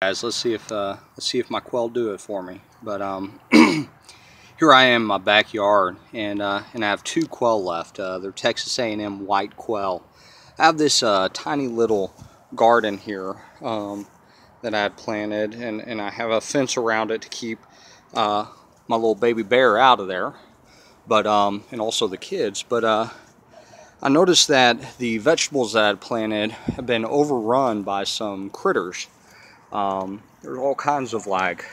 Guys, let's see if my quail do it for me. But here I am in my backyard, and I have two quail left. They're Texas A&M white quail. I have this tiny little garden here that I had planted, and I have a fence around it to keep my little baby bear out of there, but and also the kids. But I noticed that the vegetables that I had planted have been overrun by some critters. There's all kinds of like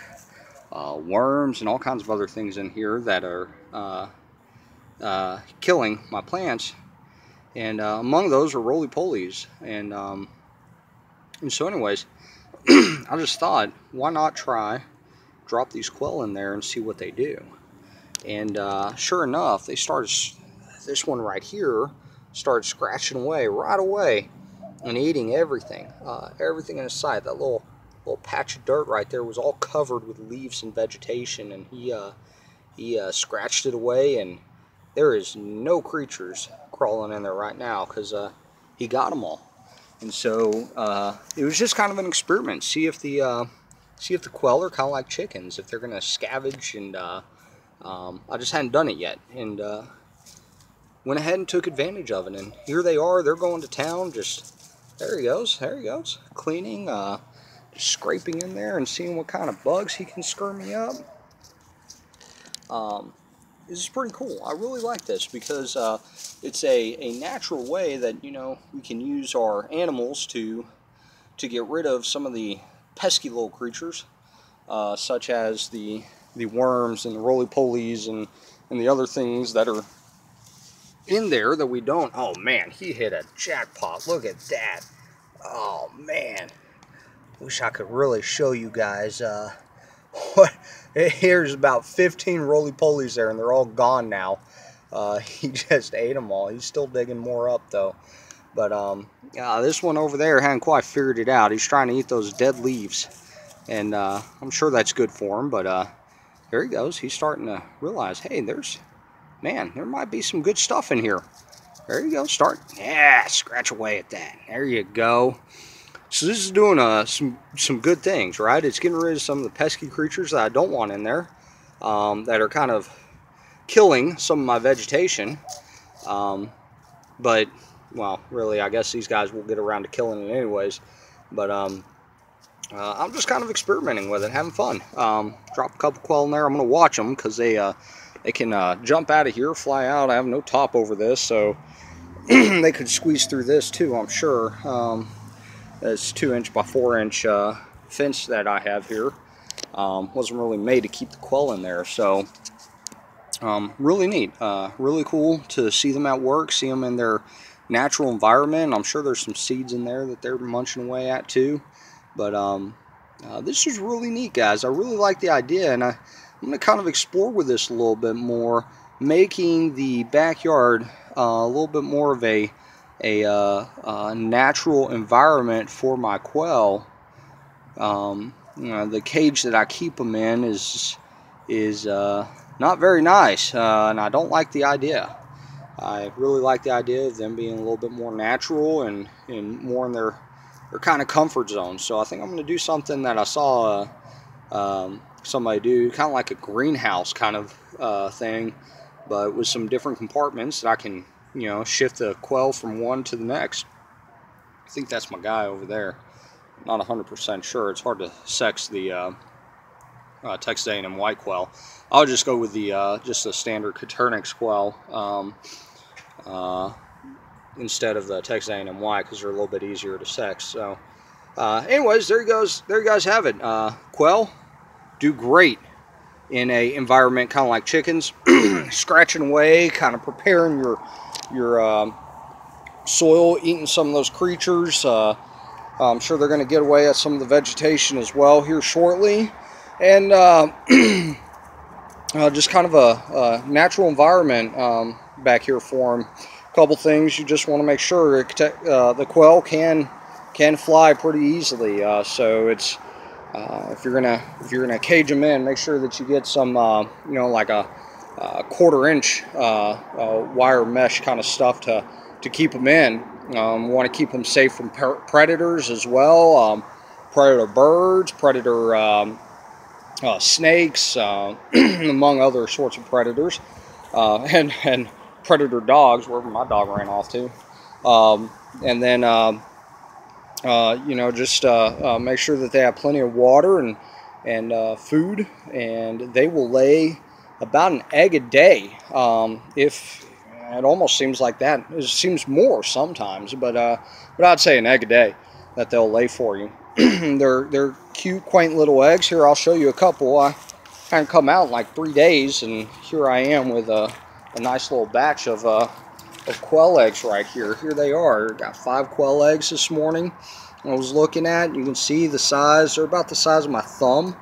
worms and all kinds of other things in here that are killing my plants, and among those are roly-polies. And so anyways, I just thought, why not drop these quail in there and see what they do. And sure enough, they started, this one right here started scratching away right away and eating everything in his sight. That little patch of dirt right there was all covered with leaves and vegetation, and he scratched it away, and there is no creatures crawling in there right now because he got them all. And so it was just kind of an experiment, see if the quail are kind of like chickens, if they're gonna scavenge. And I just hadn't done it yet, and went ahead and took advantage of it, and here they are. They're going to town. Just there he goes, cleaning, scraping in there and seeing what kind of bugs he can scurry me up. This is pretty cool. I really like this because it's a natural way that, you know, we can use our animals to get rid of some of the pesky little creatures, such as the worms and the roly-polies and the other things that are in there that we don't. Oh man, he hit a jackpot. Look at that. Oh man. Wish I could really show you guys. Here's about 15 roly-polies there, and they're all gone now. He just ate them all. He's still digging more up though. But this one over there hadn't quite figured it out. He's trying to eat those dead leaves, and I'm sure that's good for him. But there he goes. He's starting to realize, hey, there might be some good stuff in here. There you go. Scratch away at that. There you go. So this is doing some good things, right? It's getting rid of some of the pesky creatures that I don't want in there, that are kind of killing some of my vegetation. But, well, really, I guess these guys will get around to killing it anyways. But I'm just kind of experimenting with it, having fun. Drop a couple quail in there. I'm going to watch them because they can jump out of here, fly out. I have no top over this, so they could squeeze through this too, I'm sure. This 2-inch by 4-inch fence that I have here wasn't really made to keep the quail in there. So really neat, really cool to see them at work, see them in their natural environment. I'm sure there's some seeds in there that they're munching away at too. But this is really neat, guys. I really like the idea, and I'm going to kind of explore with this a little bit more, making the backyard a little bit more of a natural environment for my quail. You know, the cage that I keep them in is not very nice, and I don't like the idea. I really like the idea of them being a little bit more natural and more in their kind of comfort zone. So I think I'm going to do something that I saw somebody do, kind of like a greenhouse kind of thing, but with some different compartments that I can, you know, shift the quail from one to the next. I think that's my guy over there. Not 100% sure. It's hard to sex the Texas A&M white quail. I'll just go with the just the standard Coturnix quail instead of the Texas A&M white, because they're a little bit easier to sex. So anyways, there he goes. There you guys have it. Quail do great in a environment kind of like chickens, scratching away, kind of preparing your soil, eating some of those creatures. I'm sure they're going to get away at some of the vegetation as well here shortly. And just kind of a natural environment back here for them. A couple things you just want to make sure: the quail can fly pretty easily. So it's if you're gonna cage them in, make sure that you get some you know, like a 1/4-inch wire mesh kind of stuff to keep them in. Want to keep them safe from predators as well. predator birds, predator snakes, among other sorts of predators, and predator dogs, wherever my dog ran off to. And then, you know, just make sure that they have plenty of water and food, and they will lay about an egg a day. If it almost seems like that, it seems more sometimes, but I'd say an egg a day that they'll lay for you. They're cute, quaint little eggs. Here, I'll show you a couple. I haven't come out in like 3 days, and here I am with a nice little batch of quail eggs right here. Here they are. Got 5 quail eggs this morning. I was looking at. You can see the size. They're about the size of my thumb.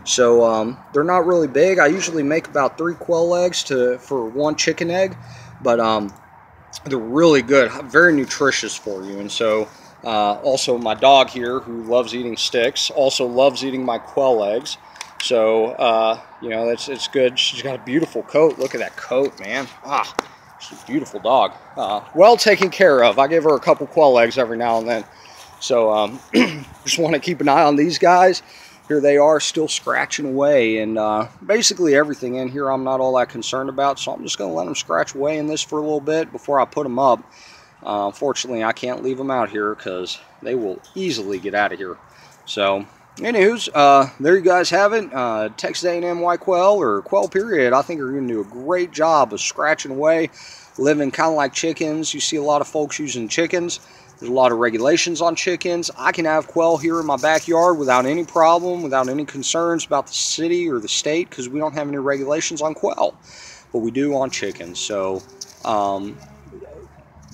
So they're not really big. I usually make about 3 quail eggs for 1 chicken egg, but they're really good, very nutritious for you. And so also my dog here, who loves eating sticks, also loves eating my quail eggs. So you know, it's good. She's got a beautiful coat. Look at that coat, man. She's a beautiful dog. Well taken care of. I give her a couple quail eggs every now and then. So just want to keep an eye on these guys. Here they are, still scratching away, and basically everything in here I'm not all that concerned about, so I'm just going to let them scratch away in this for a little bit before I put them up. Unfortunately, I can't leave them out here because they will easily get out of here. So, anywho's, there you guys have it. Texas A&M white quail, or quail period, I think are going to do a great job of scratching away, living kind of like chickens. You see a lot of folks using chickens. There's a lot of regulations on chickens. I can have quail here in my backyard without any problem, without any concerns about the city or the state, because we don't have any regulations on quail, but we do on chickens. So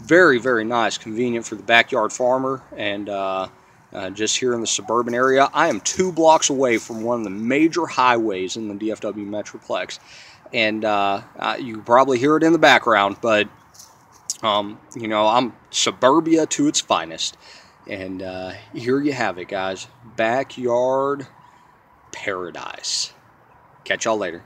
very, very nice, convenient for the backyard farmer, and just here in the suburban area. I am 2 blocks away from one of the major highways in the DFW Metroplex, and you probably hear it in the background, but you know, I'm suburbia to its finest. And here you have it, guys. Backyard paradise. Catch y'all later.